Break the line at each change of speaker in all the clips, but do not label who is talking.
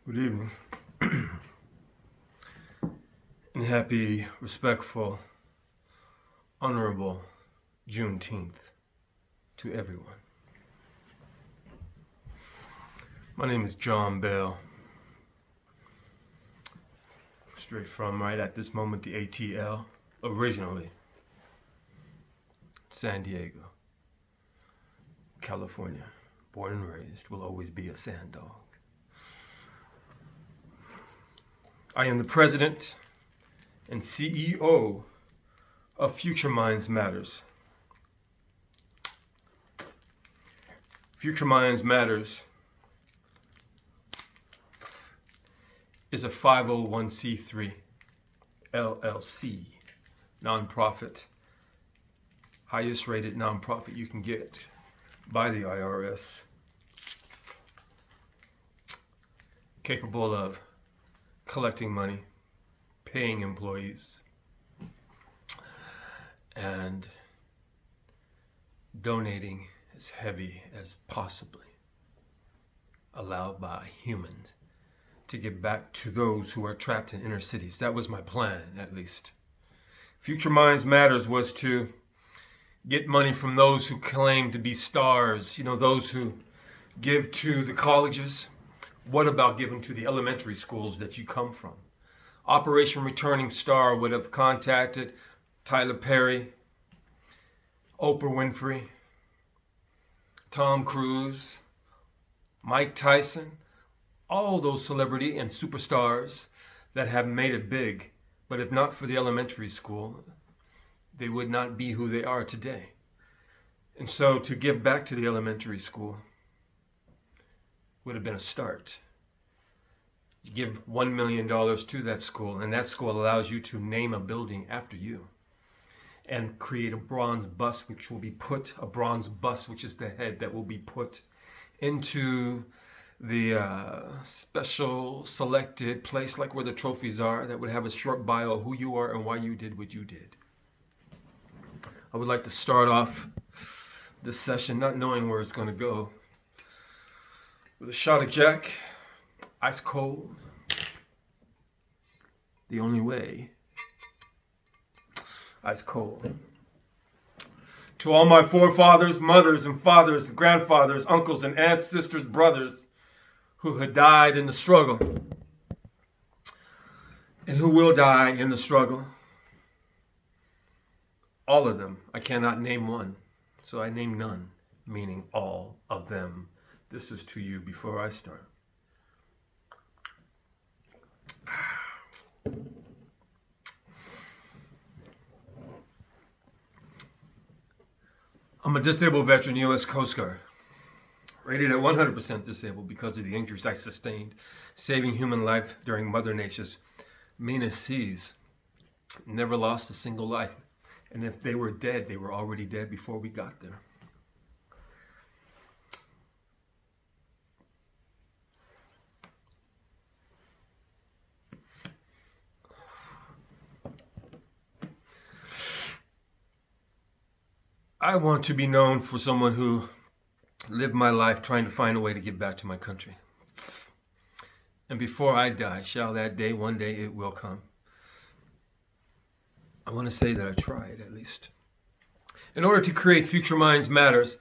Good evening. And happy, respectful, honorable Juneteenth to everyone. My name is John Bell. Straight from right at this moment the ATL, originally San Diego, California. Born and raised, will always be a sand dog. I am the president and CEO of Future Minds Matters. Future Minds Matters is a 501c3 LLC, nonprofit, highest rated nonprofit you can get by the IRS, capable of collecting money, paying employees, and donating as heavy as possibly allowed by humans to give back to those who are trapped in inner cities. That was my plan, at least. Future Minds Matters was to get money from those who claim to be stars, those who give to the colleges. What about giving to the elementary schools that you come from? Operation Returning Star would have contacted Tyler Perry, Oprah Winfrey, Tom Cruise, Mike Tyson, all those celebrity and superstars that have made it big. But if not for the elementary school, they would not be who they are today. And so to give back to the elementary school would have been a start. You give $1 million to that school, and that school allows you to name a building after you and create a bronze bust, which is the head that will be put into the special selected place, like where the trophies are, that would have a short bio of who you are and why you did what you did. I would like to start off this session not knowing where it's going to go, with a shot of Jack, ice cold, the only way, ice cold. To all my forefathers, mothers and fathers, grandfathers, uncles and aunts, sisters, brothers who had died in the struggle and who will die in the struggle, all of them. I cannot name one, so I name none, meaning all of them. This is to you before I start. I'm a disabled veteran, U.S. Coast Guard, rated at 100% disabled because of the injuries I sustained, saving human life during Mother Nature's meanest seas. Never lost a single life. And if they were dead, they were already dead before we got there. I want to be known for someone who lived my life trying to find a way to give back to my country. And before I die, shall that day, one day it will come. I want to say that I tried, at least. In order to create Future Minds Matters,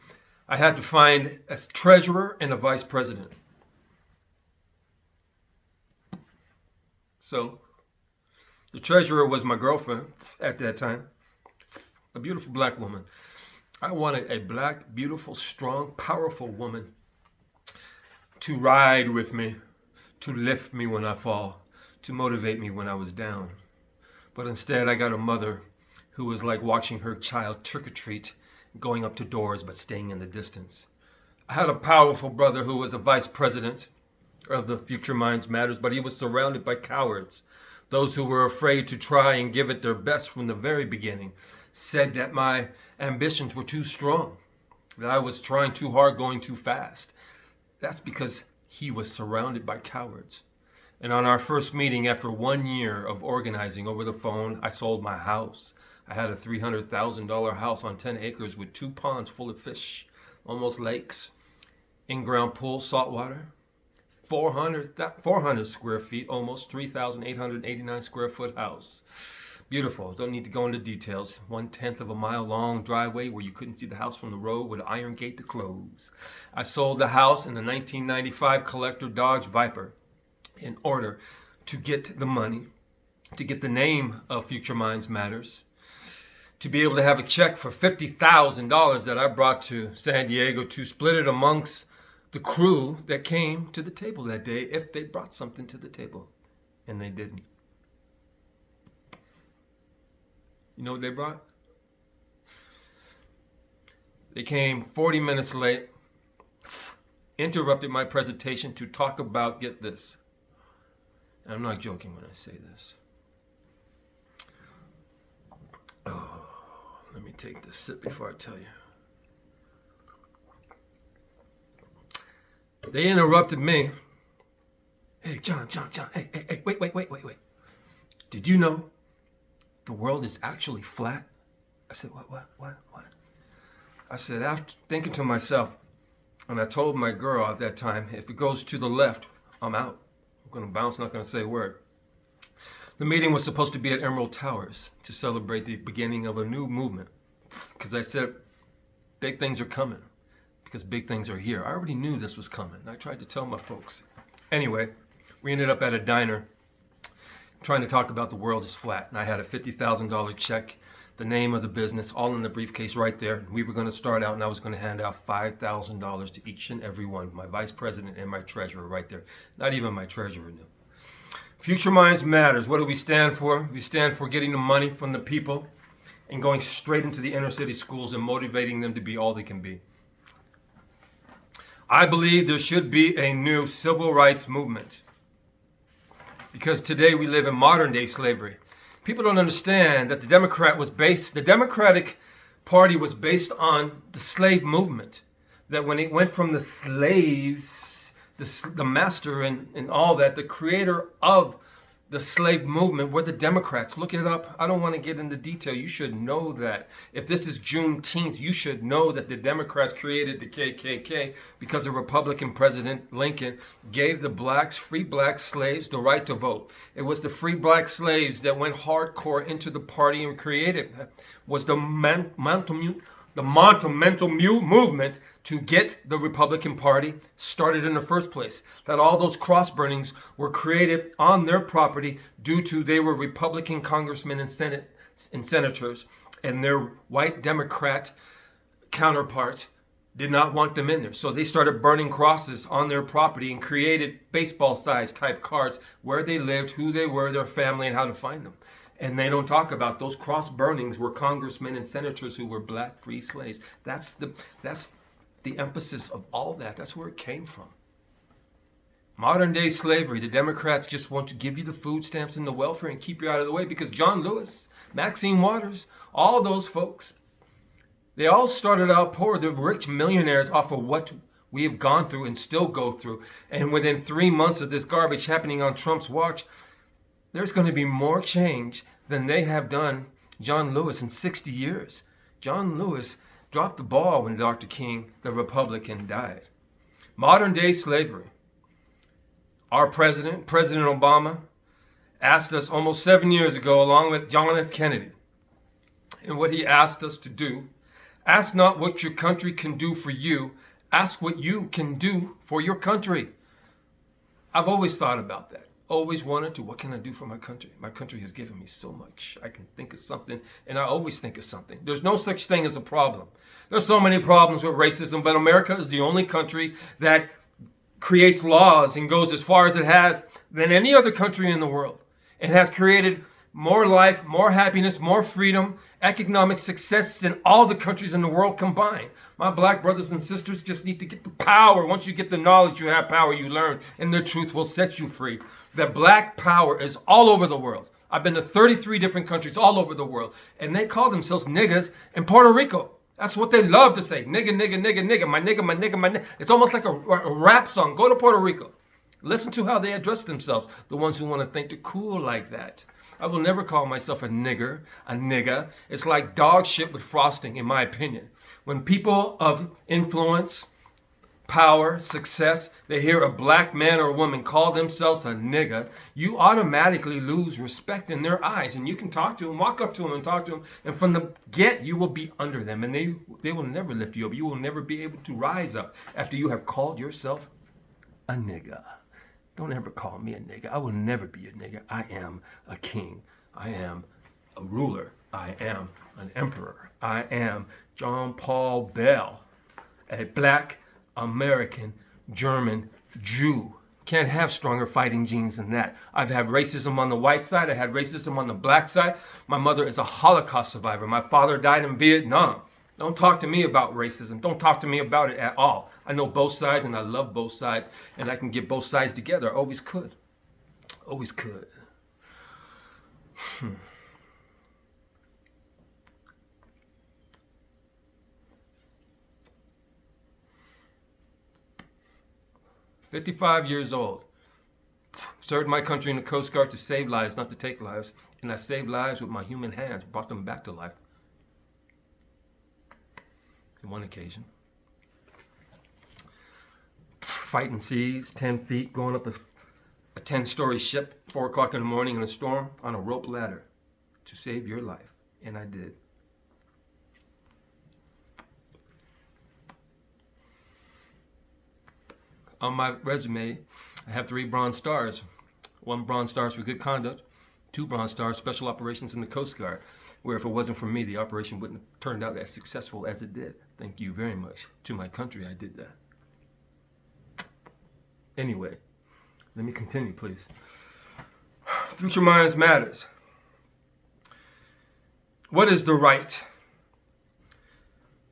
I had to find a treasurer and a vice president. So, the treasurer was my girlfriend at that time, a beautiful black woman. I wanted a black, beautiful, strong, powerful woman to ride with me, to lift me when I fall, to motivate me when I was down. But instead, I got a mother who was like watching her child trick-or-treat, going up to doors but staying in the distance. I had a powerful brother who was a vice president of the Future Minds Matters, but he was surrounded by cowards, those who were afraid to try and give it their best from the very beginning. Said that my ambitions were too strong, that I was trying too hard, going too fast. That's because he was surrounded by cowards. And on our first meeting, after 1 year of organizing over the phone, I sold my house. I had a $300,000 house on 10 acres with 2 ponds full of fish, almost lakes, in-ground pool, saltwater, 400 square feet, almost 3,889 square foot house. Beautiful. Don't need to go into details. 1/10 of a mile long driveway where you couldn't see the house from the road with an iron gate to close. I sold the house in the 1995 collector Dodge Viper in order to get the money, to get the name of Future Minds Matters, to be able to have a check for $50,000 that I brought to San Diego to split it amongst the crew that came to the table that day if they brought something to the table. And they didn't. You know what they brought? They came 40 minutes late, interrupted my presentation to talk about, get this, and I'm not joking when I say this. Oh, let me take this sip before I tell you. They interrupted me. Hey, John, hey, wait. Did you know the world is actually flat? I said, what? I said, after thinking to myself, and I told my girl at that time, if it goes to the left, I'm out. I'm going to bounce, not going to say a word. The meeting was supposed to be at Emerald Towers to celebrate the beginning of a new movement. Because I said, big things are coming. Because big things are here. I already knew this was coming. I tried to tell my folks. Anyway, we ended up at a diner trying to talk about the world is flat. And I had a $50,000 check, the name of the business, all in the briefcase right there. We were going to start out and I was going to hand out $5,000 to each and every one, my vice president and my treasurer right there. Not even my treasurer knew. Future Minds Matters. What do we stand for? We stand for getting the money from the people and going straight into the inner city schools and motivating them to be all they can be. I believe there should be a new civil rights movement because today we live in modern day slavery. People don't understand that the Democratic Party was based on the slave movement. That when it went from the slaves, the master and all that, the creator of the slave movement were the Democrats. Look it up. I don't want to get into detail. You should know that. If this is Juneteenth, you should know that the Democrats created the KKK because the Republican President Lincoln gave the blacks, free black slaves, the right to vote. It was the free black slaves that went hardcore into the party and created was the monumental movement to get the Republican Party started in the first place. That all those cross burnings were created on their property due to they were Republican congressmen and senators, and their white Democrat counterparts did not want them in there. So they started burning crosses on their property and created baseball-sized type cards where they lived, who they were, their family, and how to find them. And they don't talk about those cross burnings were congressmen and senators who were black free slaves. That's the emphasis of all that. That's where it came from. Modern day slavery, the Democrats just want to give you the food stamps and the welfare and keep you out of the way because John Lewis, Maxine Waters, all those folks, they all started out poor. The rich millionaires off of what we have gone through and still go through. And within 3 months of this garbage happening on Trump's watch, there's going to be more change than they have done John Lewis in 60 years. John Lewis dropped the ball when Dr. King, the Republican, died. Modern day slavery. Our president, President Obama, asked us almost 7 years ago, along with John F. Kennedy, and what he asked us to do, ask not what your country can do for you, ask what you can do for your country. I've always thought about that. Always wanted to, what can I do for my country? My country has given me so much. I can think of something, and I always think of something. There's no such thing as a problem. There's so many problems with racism, but America is the only country that creates laws and goes as far as it has than any other country in the world. It has created more life, more happiness, more freedom, economic success than all the countries in the world combined. My black brothers and sisters just need to get the power. Once you get the knowledge, you have power, you learn, and the truth will set you free. That black power is all over the world. I've been to 33 different countries all over the world, and they call themselves niggas in Puerto Rico. That's what they love to say. Nigga, nigga, nigga, nigga, my nigga, my nigga, my nigga. It's almost like a rap song. Go to Puerto Rico. Listen to how they address themselves, the ones who want to think they're cool like that. I will never call myself a nigger, a nigga. It's like dog shit with frosting, in my opinion. When people of influence power, success, they hear a black man or a woman call themselves a nigga, you automatically lose respect in their eyes. And you can talk to them, walk up to them and talk to them, and from the get, you will be under them. And they will never lift you up. You will never be able to rise up after you have called yourself a nigga. Don't ever call me a nigga. I will never be a nigga. I am a king. I am a ruler. I am an emperor. I am John Paul Bell, a black American German Jew. Can't have stronger fighting genes than that. I've had racism on the white side. I had racism on the black side. My mother is a Holocaust survivor. My father died in Vietnam. Don't talk to me about racism. Don't talk to me about it at all. I know both sides and I love both sides, and I can get both sides together. I always could. Always could. 55 years old. Served my country in the Coast Guard to save lives, not to take lives. And I saved lives with my human hands, brought them back to life. On one occasion. Fighting seas, 10 feet, going up a 10-story ship, 4 o'clock in the morning in a storm, on a rope ladder to save your life. And I did. On my resume, I have 3 Bronze Stars. 1 Bronze Stars for good conduct, 2 Bronze Stars, special operations in the Coast Guard, where if it wasn't for me, the operation wouldn't have turned out as successful as it did. Thank you very much. To my country, I did that. Anyway, let me continue, please. Future Minds matters. What is the right?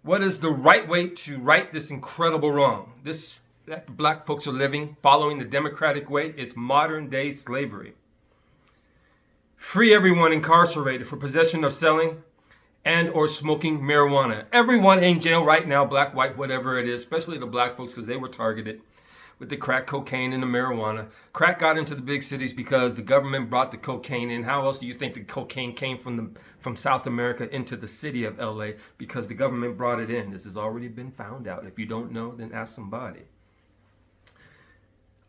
What is the right way to right this incredible wrong? This that the black folks are living, following the democratic way, is modern day slavery. Free everyone incarcerated for possession or selling and or smoking marijuana. Everyone in jail right now, black, white, whatever it is, especially the black folks because they were targeted with the crack cocaine and the marijuana. Crack got into the big cities because the government brought the cocaine in. How else do you think the cocaine came from South America into the city of LA? Because the government brought it in. This has already been found out. If you don't know, then ask somebody.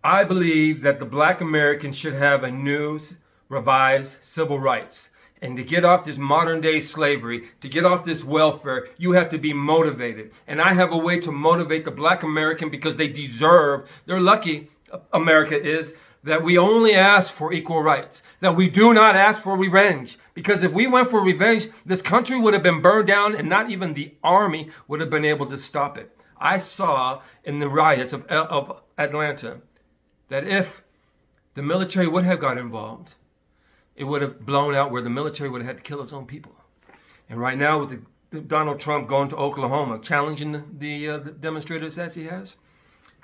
I believe that the black Americans should have a new, revised civil rights. And to get off this modern day slavery, to get off this welfare, you have to be motivated. And I have a way to motivate the black American because they deserve, they're lucky, America is, that we only ask for equal rights, that we do not ask for revenge. Because if we went for revenge, this country would have been burned down and not even the army would have been able to stop it. I saw in the riots of Atlanta that if the military would have got involved, it would have blown out where the military would have had to kill its own people. And right now with Donald Trump going to Oklahoma, challenging the demonstrators as he has,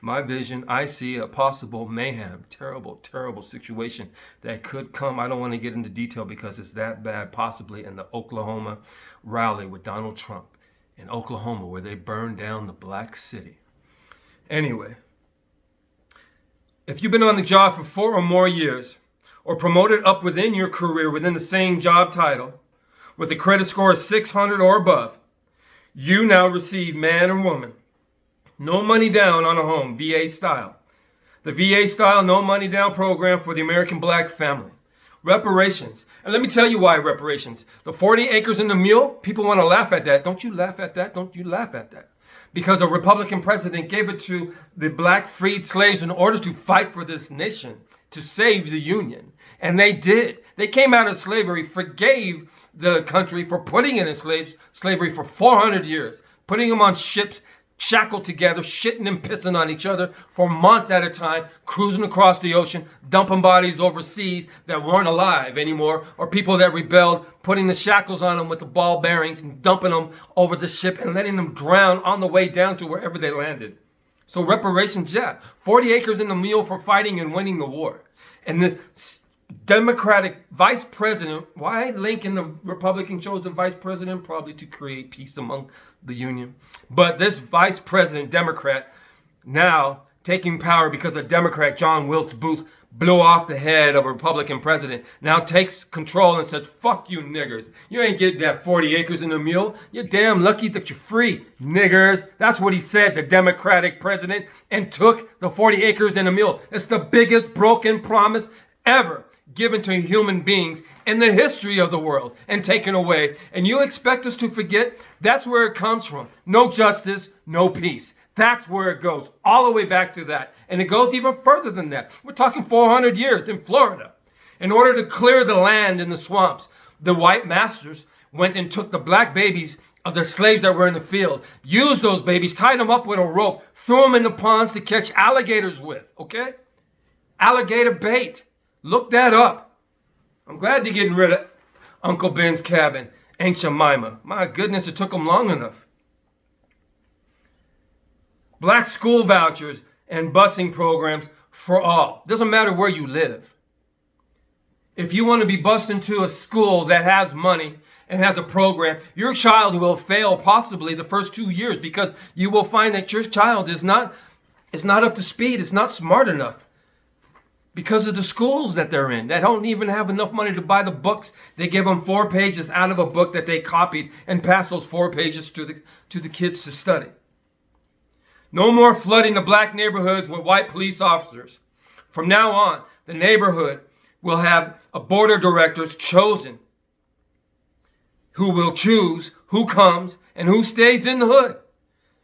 my vision, I see a possible mayhem, terrible, terrible situation that could come. I don't want to get into detail because it's that bad, possibly in the Oklahoma rally with Donald Trump in Oklahoma where they burned down the black city. Anyway, if you've been on the job for 4 or more years, or promoted up within your career within the same job title, with a credit score of 600 or above, you now receive, man or woman, no money down on a home, VA style. The VA style no money down program for the American black family. Reparations. And let me tell you why reparations. The 40 acres and the mule, people want to laugh at that. Don't you laugh at that. Don't you laugh at that. Because a Republican president gave it to the black freed slaves in order to fight for this nation, to save the Union. And they did. They came out of slavery, forgave the country for putting it in slavery for 400 years, putting them on ships, shackled together, shitting and pissing on each other for months at a time, cruising across the ocean, dumping bodies overseas that weren't alive anymore, or people that rebelled, putting the shackles on them with the ball bearings and dumping them over the ship and letting them drown on the way down to wherever they landed. So reparations, yeah, 40 acres in the mule for fighting and winning the war. And this Democratic vice president, why Lincoln, the Republican, chose a vice president? Probably to create peace among the Union. But this vice president, Democrat, now taking power because a Democrat, John Wilkes Booth, blew off the head of a Republican president, now takes control and says, fuck you niggers. You ain't getting that 40 acres and a mule. You're damn lucky that you're free, niggers. That's what he said, the Democratic president, and took the 40 acres and a mule. It's the biggest broken promise ever given to human beings in the history of the world and taken away. And you expect us to forget? That's where it comes from. No justice, no peace. That's where it goes, all the way back to that. And it goes even further than that. We're talking 400 years in Florida. In order to clear the land in the swamps, the white masters went and took the black babies of the slaves that were in the field, used those babies, tied them up with a rope, threw them in the ponds to catch alligators with, okay? Alligator bait. Look that up. I'm glad they're getting rid of Uncle Ben's cabin, Aunt Jemima. My goodness, it took them long enough. Black school vouchers and busing programs for all. Doesn't matter where you live. If you want to be bused into a school that has money and has a program, your child will fail possibly the first 2 years because you will find that your child is not up to speed, is not smart enough because of the schools that they're in. They don't even have enough money to buy the books. They give them 4 pages out of a book that they copied and pass those 4 pages to the kids to study. No more flooding the black neighborhoods with white police officers. From now on, the neighborhood will have a board of directors chosen who will choose who comes and who stays in the hood.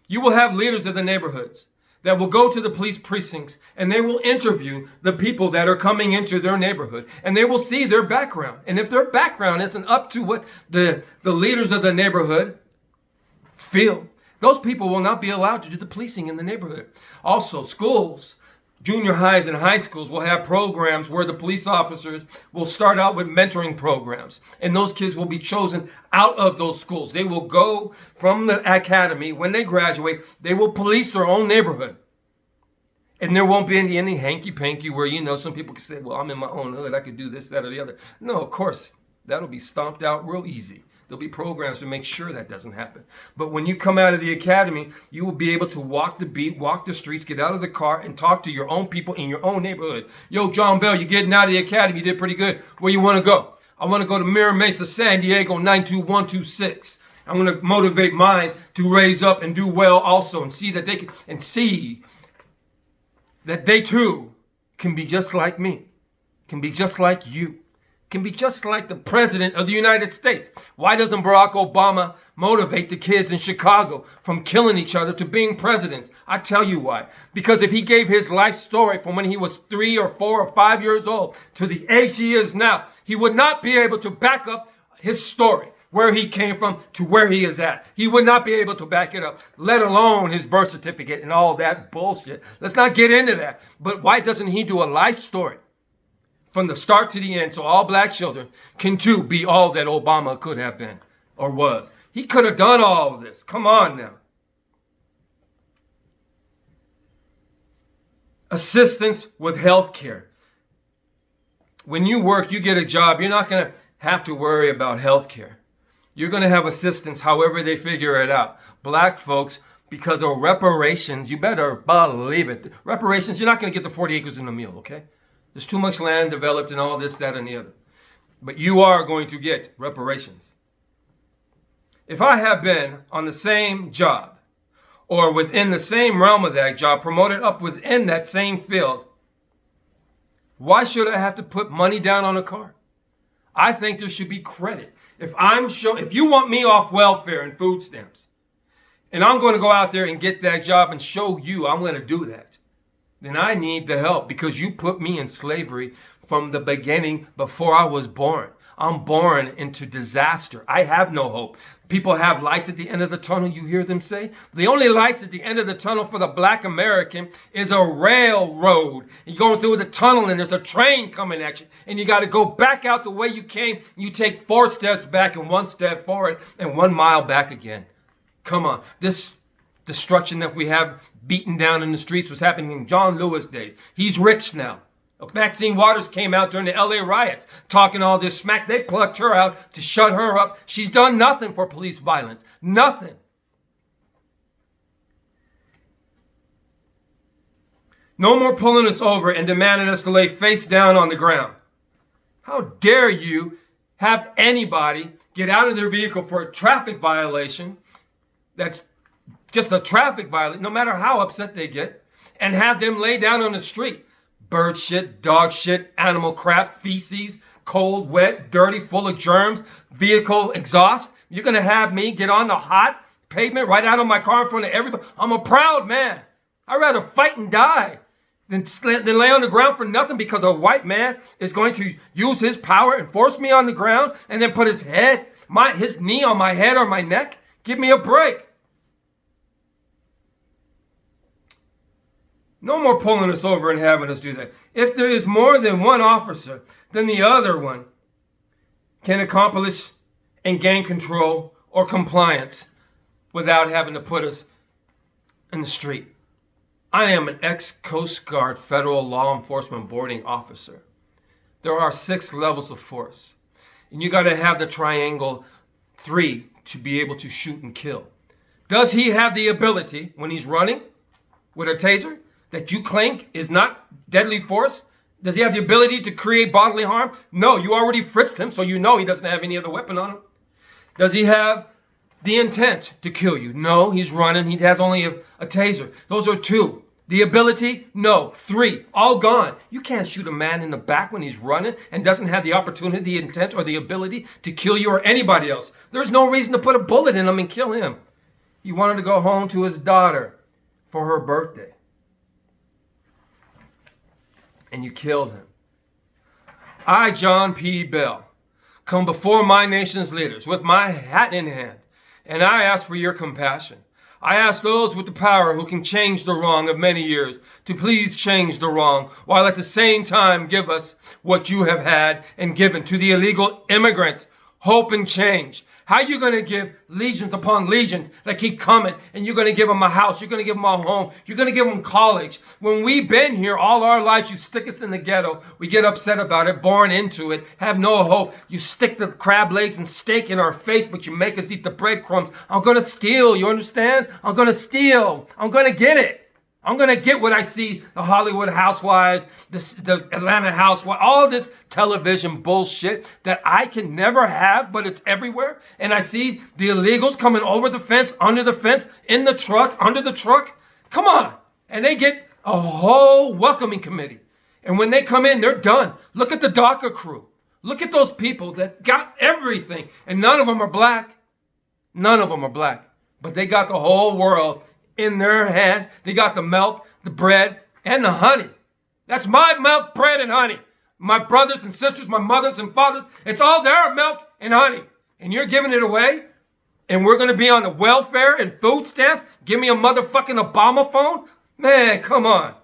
You will have leaders of the neighborhoods that will go to the police precincts and they will interview the people that are coming into their neighborhood and they will see their background. And if their background isn't up to what the leaders of the neighborhood feel, those people will not be allowed to do the policing in the neighborhood. Also, schools, junior highs and high schools will have programs where the police officers will start out with mentoring programs. And those kids will be chosen out of those schools. They will go from the academy. When they graduate, they will police their own neighborhood. And there won't be any hanky-panky where, some people can say, well, I'm in my own hood. I could do this, that, or the other. No, of course, that'll be stomped out real easy. There'll be programs to make sure that doesn't happen. But when you come out of the academy, you will be able to walk the beat, walk the streets, get out of the car, and talk to your own people in your own neighborhood. Yo, John Bell, you're getting out of the academy. You did pretty good. Where you want to go? I want to go to Mira Mesa, San Diego, 92126. I'm going to motivate mine to raise up and do well also and see that they can, and see that they too can be just like me, can be just like you. Can be just like the president of the United States. Why doesn't Barack Obama motivate the kids in Chicago from killing each other to being presidents? I tell you why. Because if he gave his life story from when he was 3 or 4 or 5 years old to the age he is now, he would not be able to back up his story, where he came from to where he is at. He would not be able to back it up, let alone his birth certificate and all that bullshit. Let's not get into that. But why doesn't he do a life story from the start to the end, so all black children can too be all that Obama could have been or was? He could have done all of this. Come on now. Assistance with health care. When you work, you get a job, you're not going to have to worry about health care. You're going to have assistance however they figure it out. Black folks, because of reparations, you better believe it. Reparations, you're not going to get the 40 acres and a mule, okay? There's too much land developed and all this, that, and the other. But you are going to get reparations. If I have been on the same job or within the same realm of that job, promoted up within that same field, why should I have to put money down on a car? I think there should be credit. If you want me off welfare and food stamps, and I'm going to go out there and get that job and show you I'm going to do that, then I need the help because you put me in slavery from the beginning before I was born. I'm born into disaster. I have no hope. People have lights at the end of the tunnel, you hear them say. The only lights at the end of the tunnel for the black American is a railroad. You're going through the tunnel and there's a train coming at you. And you got to go back out the way you came. You take 4 steps back and 1 step forward and 1 mile back again. Come on. This destruction that we have beaten down in the streets was happening in John Lewis days. He's rich now. Maxine Waters came out during the LA riots talking all this smack. They plucked her out to shut her up. She's done nothing for police violence. Nothing. No more pulling us over and demanding us to lay face down on the ground. How dare you have anybody get out of their vehicle for a traffic violation that's just a traffic violation, no matter how upset they get, and have them lay down on the street. Bird shit, dog shit, animal crap, feces, cold, wet, dirty, full of germs, vehicle exhaust. You're going to have me get on the hot pavement right out of my car in front of everybody? I'm a proud man. I'd rather fight and die than lay on the ground for nothing because a white man is going to use his power and force me on the ground and then put his knee on my head or my neck. Give me a break. No more pulling us over and having us do that. If there is more than one officer, then the other one can accomplish and gain control or compliance without having to put us in the street. I am an ex-Coast Guard federal law enforcement boarding officer. There are 6 levels of force. And you got to have the triangle 3 to be able to shoot and kill. Does he have the ability, when he's running with a taser, that you claim is not deadly force? Does he have the ability to create bodily harm? No, you already frisked him, so you know he doesn't have any other weapon on him. Does he have the intent to kill you? No, he's running. He has only a taser. Those are 2. The ability? No. 3. All gone. You can't shoot a man in the back when he's running and doesn't have the opportunity, the intent, or the ability to kill you or anybody else. There's no reason to put a bullet in him and kill him. He wanted to go home to his daughter for her birthday. And you killed him. I, John P. Bell, come before my nation's leaders with my hat in hand, and I ask for your compassion. I ask those with the power who can change the wrong of many years to please change the wrong, while at the same time give us what you have had and given to the illegal immigrants, hope and change. How are you going to give legions upon legions that keep coming, and you're going to give them a house, you're going to give them a home, you're going to give them college? When we've been here all our lives, you stick us in the ghetto, we get upset about it, born into it, have no hope. You stick the crab legs and steak in our face, but you make us eat the breadcrumbs. I'm going to steal, you understand? I'm going to steal. I'm going to get it. I'm going to get what I see, the Hollywood housewives, the Atlanta housewives, all this television bullshit that I can never have, but it's everywhere. And I see the illegals coming over the fence, under the fence, in the truck, under the truck. Come on. And they get a whole welcoming committee. And when they come in, they're done. Look at the DACA crew. Look at those people that got everything. And none of them are black. None of them are black. But they got the whole world in their hand. They got the milk, the bread, and the honey. That's my milk, bread, and honey. My brothers and sisters, my mothers and fathers, it's all their milk and honey. And you're giving it away? And we're going to be on the welfare and food stamps? Give me a motherfucking Obama phone? Man, come on.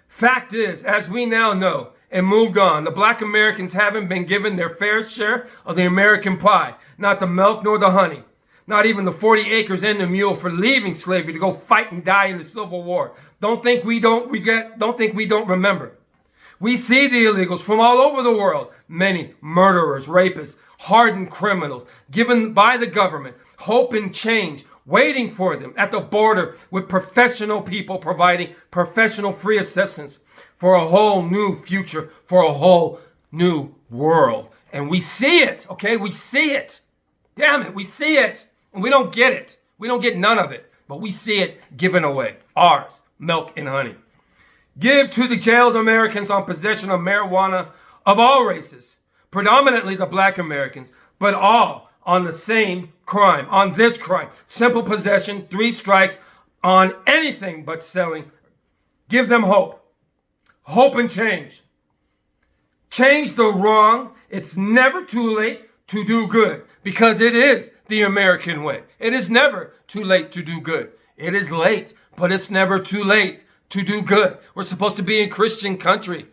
Fact is, as we now know and moved on, the black Americans haven't been given their fair share of the American pie. Not the milk nor the honey. Not even the 40 acres and the mule for leaving slavery to go fight and die in the Civil War. Don't think we don't regret. Don't think we don't remember. We see the illegals from all over the world. Many murderers, rapists, hardened criminals, given by the government hope and change, waiting for them at the border with professional people providing professional free assistance for a whole new future, for a whole new world. And we see it, okay? We see it. Damn it, we see it. And we don't get it. We don't get none of it. But we see it given away. Ours, milk and honey. Give to the jailed Americans on possession of marijuana of all races, predominantly the black Americans, but all on the same crime, on this crime. Simple possession, 3 strikes on anything but selling. Give them hope. Hope and change. Change the wrong. It's never too late to do good, because it is the American way. It is never too late to do good. It is late, but it's never too late to do good. We're supposed to be in Christian country.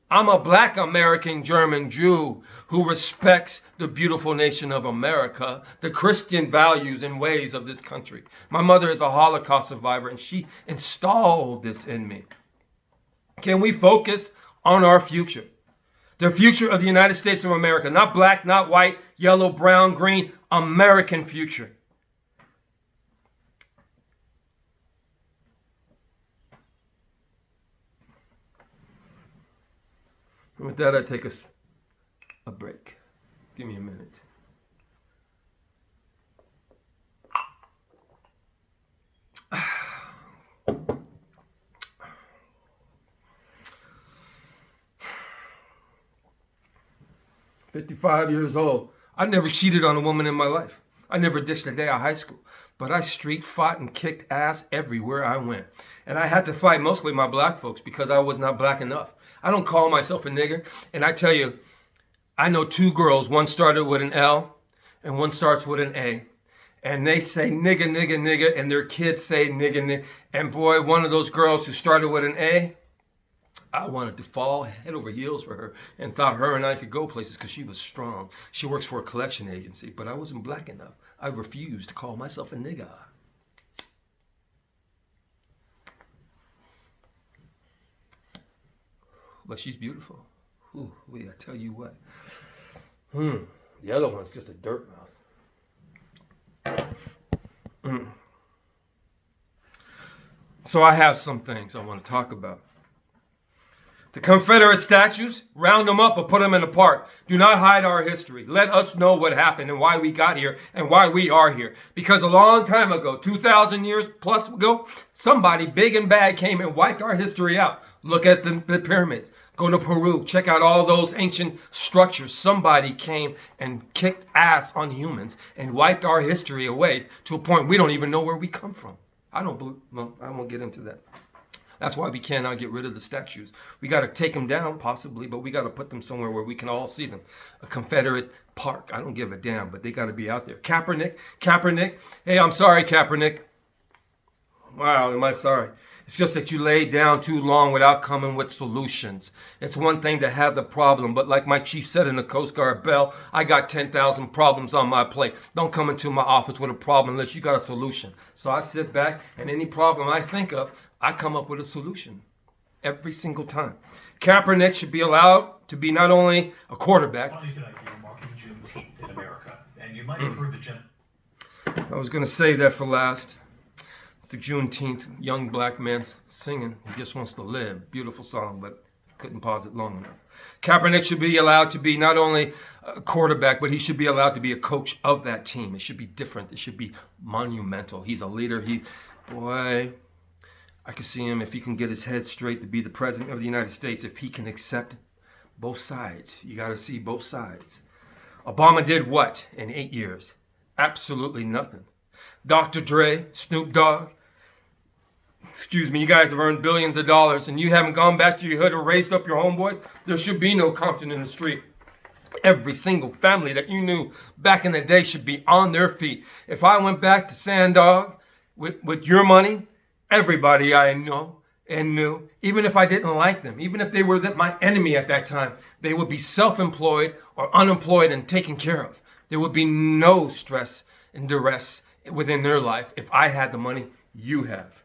I'm a black American German Jew who respects the beautiful nation of America, the Christian values and ways of this country. My mother is a Holocaust survivor, and she installed this in me. Can we focus on our future? The future of the United States of America. Not black, not white, yellow, brown, green. American future. And with that, I take a break. Give me a minute. "55 years old. I never cheated on a woman in my life. I never ditched a day of high school. But I street fought and kicked ass everywhere I went. And I had to fight mostly my black folks because I was not black enough. I don't call myself a nigger. And I tell you, I know two girls. One started with an L and one starts with an A. And they say nigga, nigga, nigga, and their kids say nigga, nigga. And boy, one of those girls who started with an A, I wanted to fall head over heels for her and thought her and I could go places because she was strong. She works for a collection agency, but I wasn't black enough. I refused to call myself a nigga. But she's beautiful. Ooh, wait, I tell you what. The other one's just a dirt mouth. So I have some things I want to talk about. The Confederate statues, round them up or put them in a park. Do not hide our history. Let us know what happened and why we got here and why we are here. Because a long time ago, 2,000 years plus ago, somebody big and bad came and wiped our history out. Look at the pyramids. Go to Peru. Check out all those ancient structures. Somebody came and kicked ass on humans and wiped our history away to a point we don't even know where we come from. I won't get into that. That's why we cannot get rid of the statues. We got to take them down, possibly, but we got to put them somewhere where we can all see them. A Confederate park. I don't give a damn, but they got to be out there. Kaepernick. Hey, I'm sorry, Kaepernick. Wow, am I sorry? It's just that you laid down too long without coming with solutions. It's one thing to have the problem, but like my chief said in the Coast Guard bell, I got 10,000 problems on my plate. Don't come into my office with a problem unless you got a solution. So I sit back, and any problem I think of, I come up with a solution every single time. Kaepernick should be allowed to be not only a quarterback.
Funny tonight, you were marking Juneteenth in America, and you might have heard the
I was going to save that for last. It's the Juneteenth young black man singing. He just wants to live. Beautiful song, but couldn't pause it long enough. Kaepernick should be allowed to be not only a quarterback, but he should be allowed to be a coach of that team. It should be different. It should be monumental. He's a leader. Boy, I can see him if he can get his head straight to be the president of the United States, if he can accept both sides. You got to see both sides. Obama did what in 8 years? Absolutely nothing. Dr. Dre, Snoop Dogg, you guys have earned billions of dollars and you haven't gone back to your hood and raised up your homeboys? There should be no Compton in the street. Every single family that you knew back in the day should be on their feet. If I went back to Sandog with your money, everybody I know and knew, even if I didn't like them, even if they were my enemy at that time, they would be self-employed or unemployed and taken care of. There would be no stress and duress within their life if I had the money you have.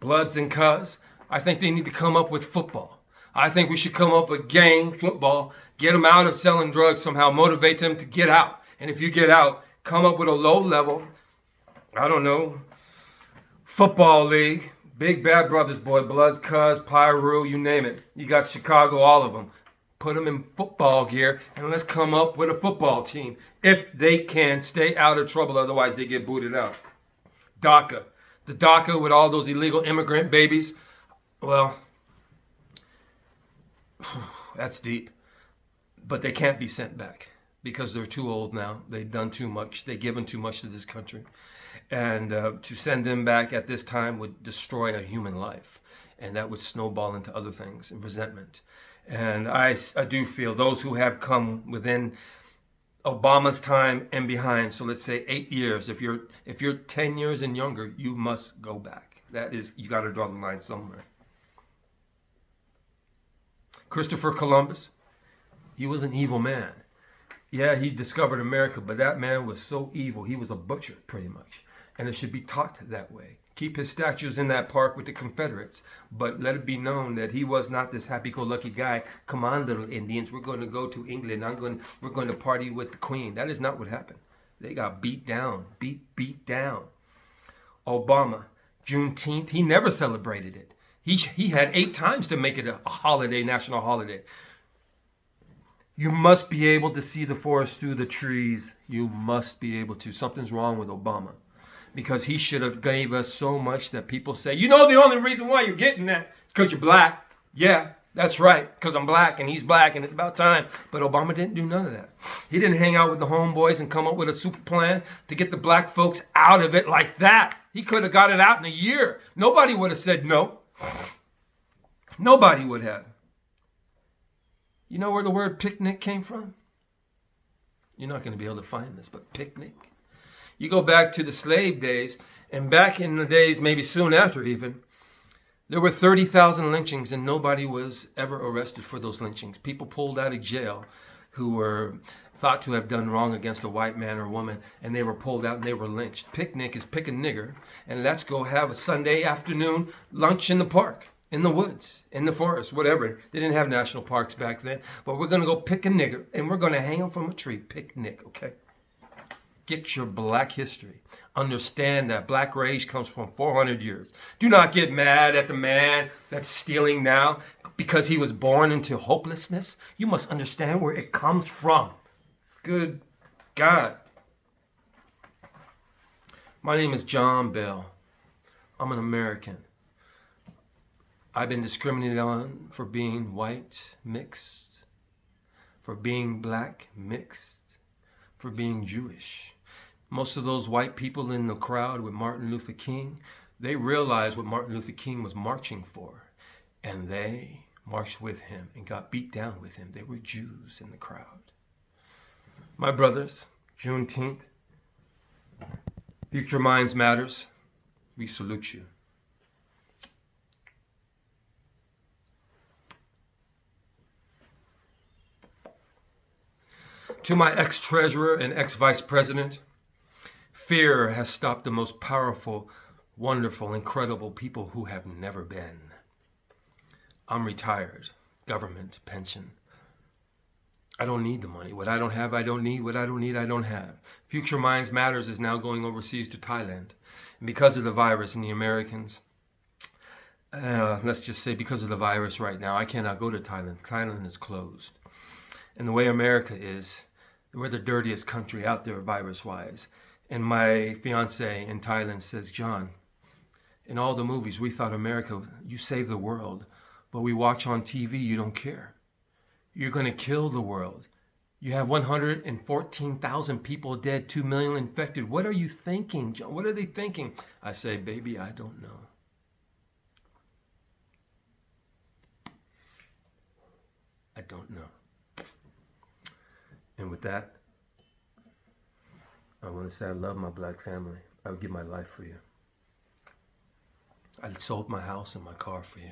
Bloods and Cuz, I think they need to come up with football. I think we should come up with gang football, get them out of selling drugs somehow, motivate them to get out. And if you get out, come up with a low level, I don't know, football league, Big Bad Brothers, boy, Bloods, Cuz, Pyru, you name it. You got Chicago, all of them. Put them in football gear, and let's come up with a football team. If they can stay out of trouble, otherwise they get booted out. DACA. The DACA with all those illegal immigrant babies. Well, that's deep. But they can't be sent back because they're too old now. They've done too much. They've given too much to this country. And to send them back at this time would destroy a human life. And that would snowball into other things and resentment. And I do feel those who have come within Obama's time and behind, so let's say 8 years, if you're 10 years and younger, you must go back. That is, you got to draw the line somewhere. Christopher Columbus, he was an evil man. Yeah, he discovered America, but that man was so evil. He was a butcher, pretty much. And it should be taught that way. Keep his statues in that park with the Confederates, but let it be known that he was not this happy-go-lucky guy. Come on, little Indians, we're going to go to England. We're going to party with the Queen. That is not what happened. They got beat down, beat down. Obama, Juneteenth, he never celebrated it. He had 8 times to make it a holiday, national holiday. You must be able to see the forest through the trees. You must be able to. Something's wrong with Obama. Because he should have gave us so much that people say, you know, the only reason why you're getting that is because you're black. Yeah, that's right, because I'm black and he's black and it's about time. But Obama didn't do none of that. He didn't hang out with the homeboys and come up with a super plan to get the black folks out of it like that. He could have got it out in a year. Nobody would have said no. Nobody would have. You know where the word picnic came from? You're not going to be able to find this, but picnic. You go back to the slave days, and back in the days, maybe soon after even, there were 30,000 lynchings, and nobody was ever arrested for those lynchings. People pulled out of jail who were thought to have done wrong against a white man or woman, and they were pulled out and they were lynched. Picnic is pick a nigger, and let's go have a Sunday afternoon lunch in the park, in the woods, in the forest, whatever. They didn't have national parks back then, but we're going to go pick a nigger, and we're going to hang him from a tree. Picnic, okay? Get your black history. Understand that black rage comes from 400 years. Do not get mad at the man that's stealing now because he was born into hopelessness. You must understand where it comes from. Good God. My name is John Bell. I'm an American. I've been discriminated on for being white, mixed, for being black, mixed, for being Jewish. Most of those white people in the crowd with Martin Luther King, they realized what Martin Luther King was marching for, and they marched with him and got beat down with him. They were Jews in the crowd. My brothers, Juneteenth, Future Minds Matters, we salute you. To my ex-treasurer and ex-vice president, fear has stopped the most powerful, wonderful, incredible people who have never been. I'm retired, government, pension. I don't need the money. What I don't have, I don't need. What I don't need, I don't have. Future Minds Matters is now going overseas to Thailand. And because of the virus and the Americans, let's just say because of the virus right now, I cannot go to Thailand. Thailand is closed. And the way America is, we're the dirtiest country out there virus-wise. And my fiance in Thailand says, John, in all the movies, we thought America, you save the world. But we watch on TV, you don't care. You're going to kill the world. You have 114,000 people dead, 2 million infected. What are you thinking, John? What are they thinking? I say, baby, I don't know. I don't know. And with that, I want to say I love my black family. I would give my life for you. I sold my house and my car for you.